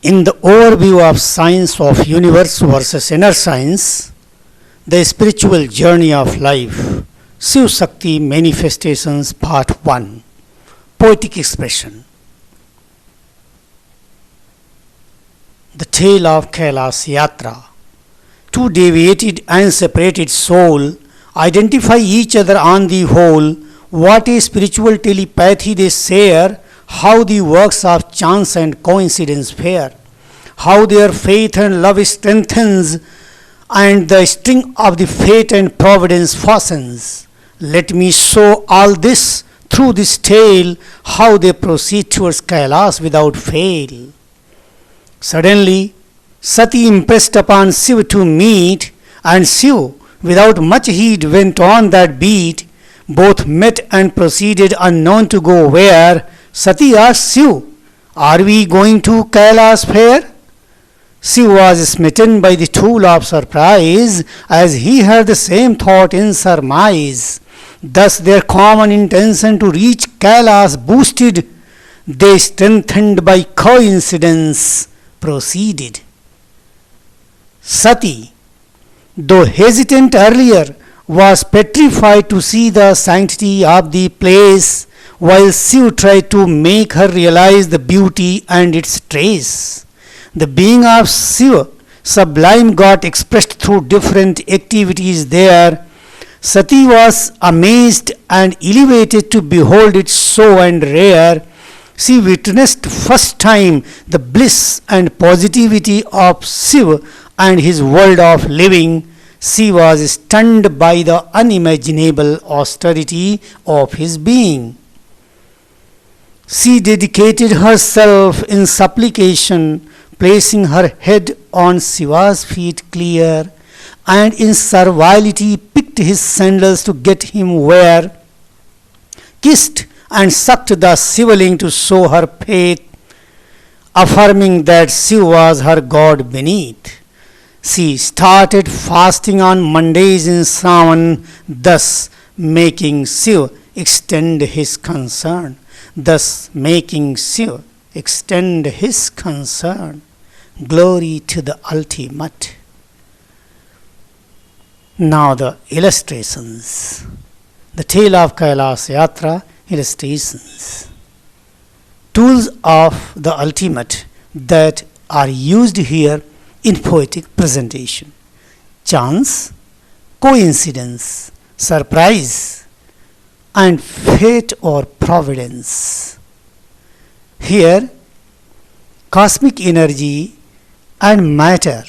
In the overview of science of universe versus inner science, the spiritual journey of life, Shiv Shakti Manifestations Part 1, Poetic Expression. The tale of Kailas Yatra. Two deviated and separated souls identify each other on the whole. What a spiritual telepathy they share, how the works of chance and coincidence fare, how their faith and love strengthens, and the string of the fate and providence fastens. Let me show all this through this tale, how they proceed towards Kailas without fail. Suddenly, Sati impressed upon Shiv to meet, and Shiv, without much heed, went on that beat. Both met and proceeded unknown to go where. Sati asked Shiv, "Are we going to Kailas fair?" Shiv was smitten by the tool of surprise, as he had the same thought in surmise. Thus their common intention to reach Kailas boosted, they strengthened by coincidence proceeded. Sati, though hesitant earlier, was petrified to see the sanctity of the place, while Shiv tried to make her realize the beauty and its trace. The being of Shiva, sublime, got expressed through different activities there. Sati was amazed and elevated to behold it so and rare. She witnessed first time the bliss and positivity of Shiva and his world of living. She was stunned by the unimaginable austerity of his being. She dedicated herself in supplication, placing her head on Shiva's feet clear, and in servility picked his sandals to get him where, kissed and sucked the Shivaling to show her faith, affirming that Shiv was her God beneath. She started fasting on Mondays in Shravan, thus making Shiv extend his concern. Thus making Shiv extend his concern. Glory to the ultimate. Now the illustrations. The tale of Kailas Yatra illustrations. Tools of the ultimate that are used here in poetic presentation. Chance, coincidence, surprise, and fate or providence. Here, cosmic energy and matter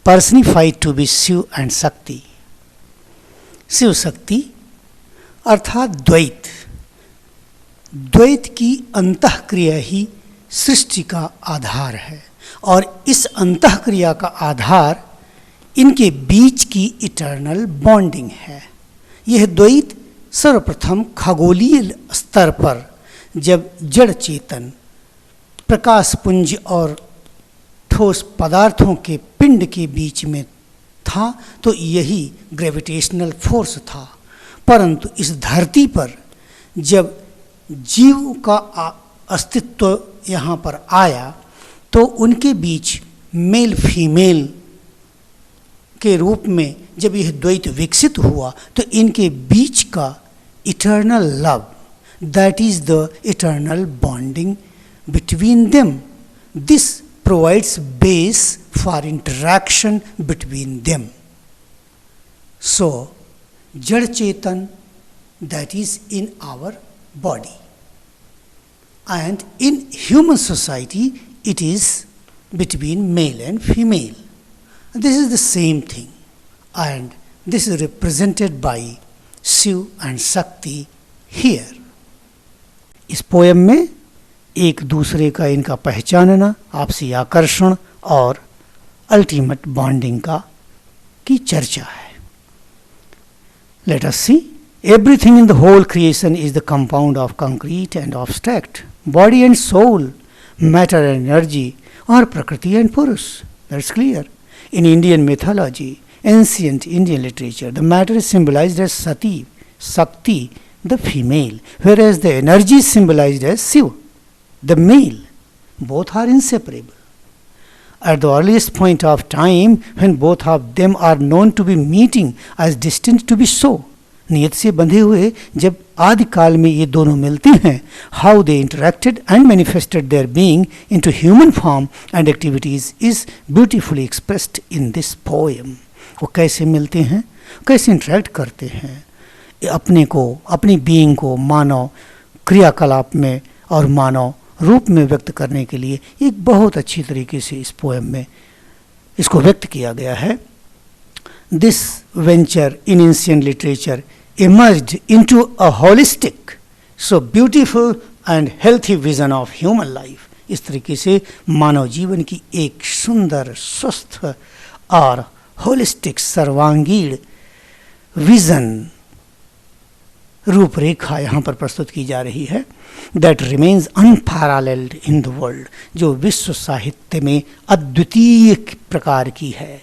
personified to be Shiv and Shakti. Shiv Shakti अर्थात द्वैत, द्वैत की अंतःक्रिया ही सृष्टि का आधार है, और इस अंतःक्रिया का आधार इनके बीच की इटर्नल बॉन्डिंग है। यह द्वैत सर्वप्रथम खगोलीय स्तर पर जब जड़ चेतन, प्रकाश पुंज और ठोस पदार्थों के पिंड के बीच में था, तो यही ग्रेविटेशनल फोर्स था। परंतु इस धरती पर जब जीव का अस्तित्व यहाँ पर आया, तो उनके बीच मेल फीमेल के रूप में जब यह द्वैत विकसित हुआ, तो इनके बीच का eternal love, that is the eternal bonding between them, this provides base for interaction between them. So, Jad Chetan, that is in our body, and in human society it is between male and female. This is the same thing, and this is represented by Shiv and Shakti here. इस poem में एक दूसरे का इनका पहचानना, आपसी आकर्षण और अल्टीमेट बॉन्डिंग का की चर्चा है। Let us see, everything in the whole creation is the compound of concrete and abstract, body and soul, matter and energy, और prakriti and purusha. That's clear. In Indian mythology, ancient Indian literature, the matter is symbolised as Sati, Shakti, the female, whereas the energy is symbolized as Shiva, the male. Both are inseparable. at the earliest point of time when both of them are known to be meeting as destined to be so. नियत से बंधे हुए जब आदि काल में ये दोनों मिलते हैं, how they interacted and manifested their being into human form and activities is beautifully expressed in this poem. वो कैसे मिलते हैं, कैसे इंटरेक्ट करते हैं, अपने को, अपनी बीइंग को मानव क्रियाकलाप में और मानव रूप में व्यक्त करने के लिए एक बहुत अच्छी तरीके से इस पोएम में इसको व्यक्त किया गया है. This venture in ancient literature emerged into a holistic, so beautiful and healthy vision of human life. इस तरीके से मानव जीवन की एक सुंदर, स्वस्थ और होलिस्टिक, सर्वांगीण विजन, रूपरेखा यहाँ पर प्रस्तुत की जा रही है. That remains unparalleled in the world, जो विश्व साहित्य में अद्वितीय प्रकार की है.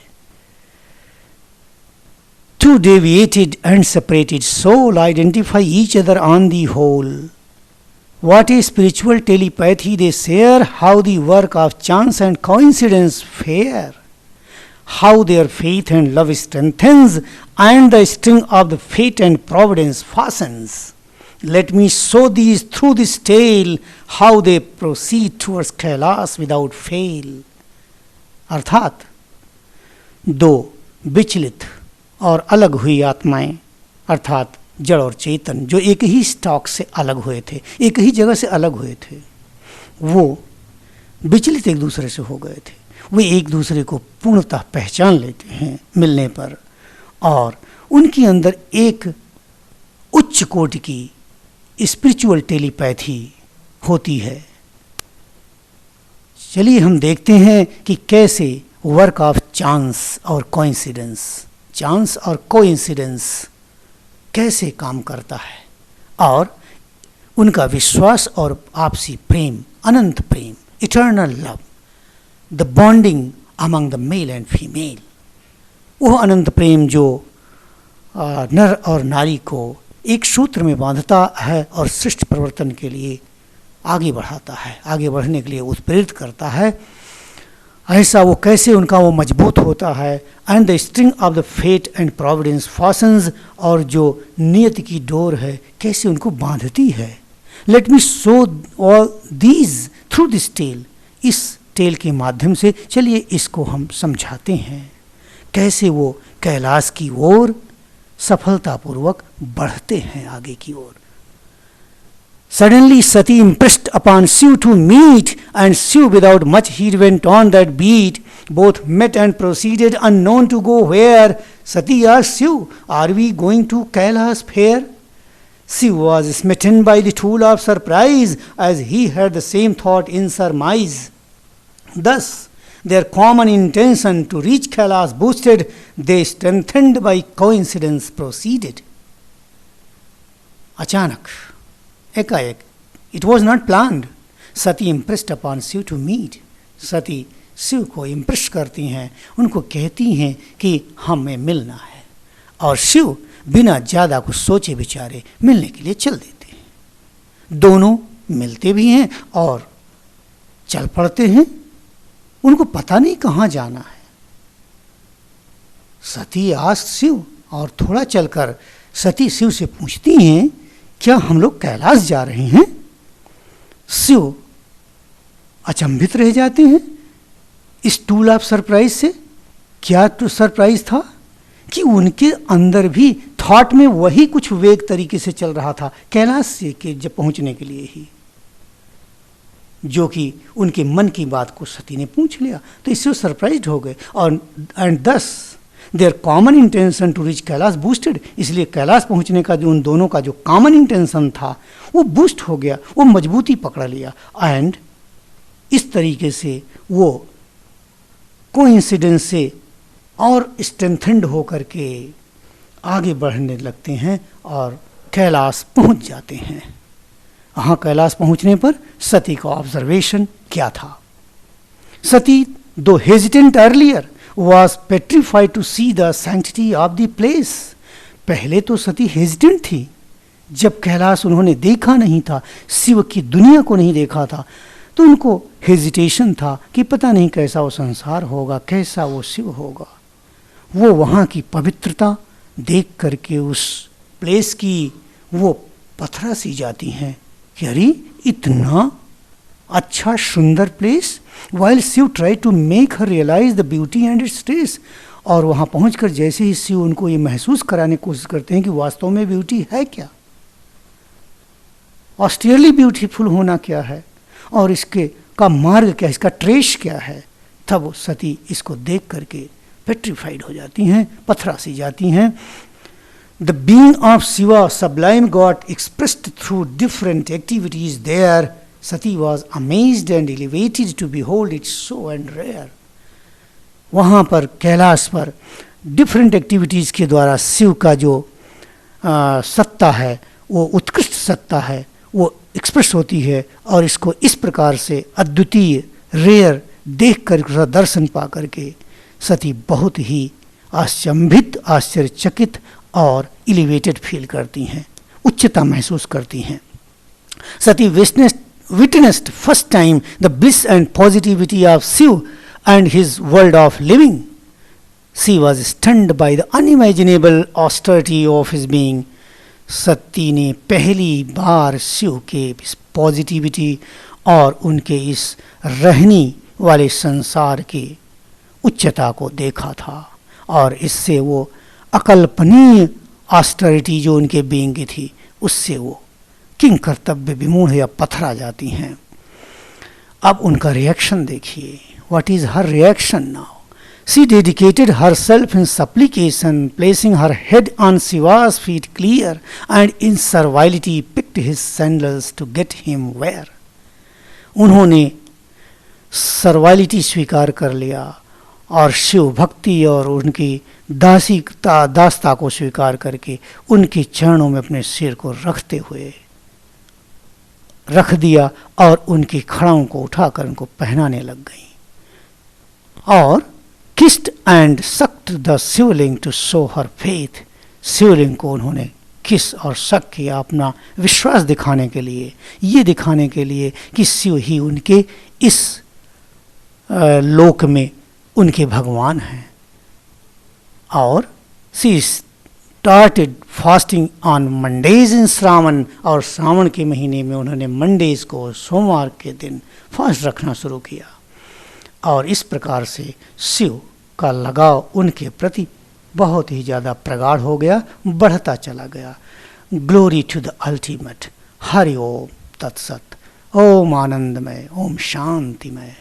Two deviated and separated soul identify each other on the whole. What a spiritual telepathy they share, how the work of chance and coincidence fare. How their faith and love strengthens, and the string of the fate and providence fastens. Let me show these through this tale, how they proceed towards Kailas without fail. अर्थात दो विचलित और अलग हुई आत्माएं, अर्थात जड़ और चेतन, जो एक ही स्टॉक से अलग हुए थे, एक ही जगह से अलग हुए थे, वो विचलित एक दूसरे से हो गए थे. वे एक दूसरे को पूर्णतः पहचान लेते हैं मिलने पर, और उनके अंदर एक उच्च कोटि की स्पिरिचुअल टेलीपैथी होती है. चलिए हम देखते हैं कि कैसे वर्क ऑफ चांस और कोइंसिडेंस कैसे काम करता है, और उनका विश्वास और आपसी प्रेम, अनंत प्रेम, eternal love, the bonding among the male and female, वह अनंत प्रेम जो नर और नारी को एक सूत्र में बांधता है और सृष्टि परिवर्तन के लिए आगे बढ़ाता है, आगे बढ़ने के लिए उत्प्रेरित करता है. ऐसा वो कैसे उनका वो मजबूत होता है. And the string of the fate and providence fastens, और जो नियत की डोर है कैसे उनको बांधती है. Let me show all these through this tale, इस टेल के माध्यम से चलिए इसको हम समझाते हैं कैसे वो कैलाश की ओर सफलतापूर्वक बढ़ते हैं आगे की ओर. Suddenly Sati impressed upon Shiv to meet, and Shiv without much heed went on that beat. Both met and proceeded unknown to go where. Sati asked Shiv, are we going to Kailas fair? Shiv was smitten by the tool of surprise, as he had the same thought in surmise. Thus their common intention to reach Kailas boosted, they strengthened by coincidence proceeded. अचानक, एकाएक, it was not planned, Sati impressed upon Shiva to meet. Sati Shiva को impress करती हैं, उनको कहती हैं कि हमें मिलना है, और शिव बिना ज़्यादा कुछ सोचे विचारे मिलने के लिए चल देते हैं. दोनों मिलते भी हैं और चल पड़ते हैं. उनको पता नहीं कहाँ जाना है. सती आस्क्ड शिव, और थोड़ा चलकर सती शिव से पूछती हैं, क्या हम लोग कैलाश जा रहे हैं? शिव अचंभित रह जाते हैं इस टूल ऑफ सरप्राइज से. क्या तो सरप्राइज था कि उनके अंदर भी थॉट में वही कुछ वेग तरीके से चल रहा था कैलाश से के जब पहुंचने के लिए ही, जो कि उनके मन की बात को सती ने पूछ लिया, तो इससे सरप्राइज हो गए. और and thus their common intention to reach Kailash boosted, इसलिए कैलाश पहुंचने का जो उन दोनों का जो कॉमन इंटेंशन था वो बूस्ट हो गया, वो मजबूती पकड़ लिया. एंड इस तरीके से वो कोइंसिडेंस से और स्ट्रेंथेंड होकर के आगे बढ़ने लगते हैं और कैलाश पहुंच जाते हैं. वहाँ कैलाश पहुंचने पर सती का ऑब्जर्वेशन क्या था? सती, दो hesitant earlier, was petrified to see the sanctity of the place. पहले तो सती हेजिटेंट थी, जब कैलाश उन्होंने देखा नहीं था, शिव की दुनिया को नहीं देखा था, तो उनको हेजिटेशन था कि पता नहीं कैसा वो संसार होगा, कैसा वो शिव होगा। वो वहाँ की पवित्रता देख करके उस प्लेस की वो पथरा सी जाती हैं कि अरे इतना अच्छा सुंदर place. While Shiv try to make her realize the beauty and its stays, और वहाँ पहुँचकर जैसे ही शिव उनको ये महसूस कराने की कोशिश करते हैं कि वास्तव में ब्यूटी है क्या, ऑस्टियरली ब्यूटीफुल होना क्या है और इसके का मार्ग क्या है, इसका ट्रेस क्या है, तब सती इसको देख करके पेट्रीफाइड हो जाती हैं, पथरा सी जाती हैं। The being of Shiva sublime God expressed through different activities there, Sati was amazed and elevated to behold it so and rare. वहाँ पर कैलाश पर डिफरेंट एक्टिविटीज़ के द्वारा शिव का जो सत्ता है, वो उत्कृष्ट सत्ता है, वो एक्सप्रेस होती है और इसको इस प्रकार से अद्वितीय रेयर देख कर उसका दर्शन पा करके सती बहुत ही आश्चंभित, आश्चर्यचकित और एलिवेटेड फील करती हैं, उच्चता महसूस करती हैं। सती witnessed first time the bliss and positivity of Shiv and his world of living. She was stunned by the unimaginable austerity of his being. सती ने पहली बार शिव के इस पॉजिटिविटी और उनके इस रहनी वाले संसार की उच्चता को देखा था और इससे वो अकल्पनीय ऑस्टेरिटी जो उनके बीइंग की थी उससे वो किंग कर्तव्य विमूढ़ या पथरा जाती हैं। अब उनका रिएक्शन देखिए, what is her reaction now. She dedicated herself in supplication, placing her head on Shiva's feet clear, and in servility picked his sandals to get him where. उन्होंने सर्वालिटी स्वीकार कर लिया और शिव भक्ति और उनकी दासता को स्वीकार करके उनके चरणों में अपने सिर को रखते हुए रख दिया और उनकी खड़ाओं को उठाकर उनको पहनाने लग गई और kissed and sucked the Shivling to show her faith. शिवलिंग को उन्होंने किस और शक किया अपना विश्वास दिखाने के लिए, ये दिखाने के लिए कि शिव ही उनके इस लोक में उनके भगवान हैं। और she started fasting on Mondays in Shravan, और श्रावण के महीने में उन्होंने मंडेज को, सोमवार के दिन फास्ट रखना शुरू किया और इस प्रकार से शिव का लगाव उनके प्रति बहुत ही ज़्यादा प्रगाढ़ हो गया, बढ़ता चला गया। Glory to the ultimate. Hari Om तत्सत। ओम आनंदमय, ओम शांतिमय।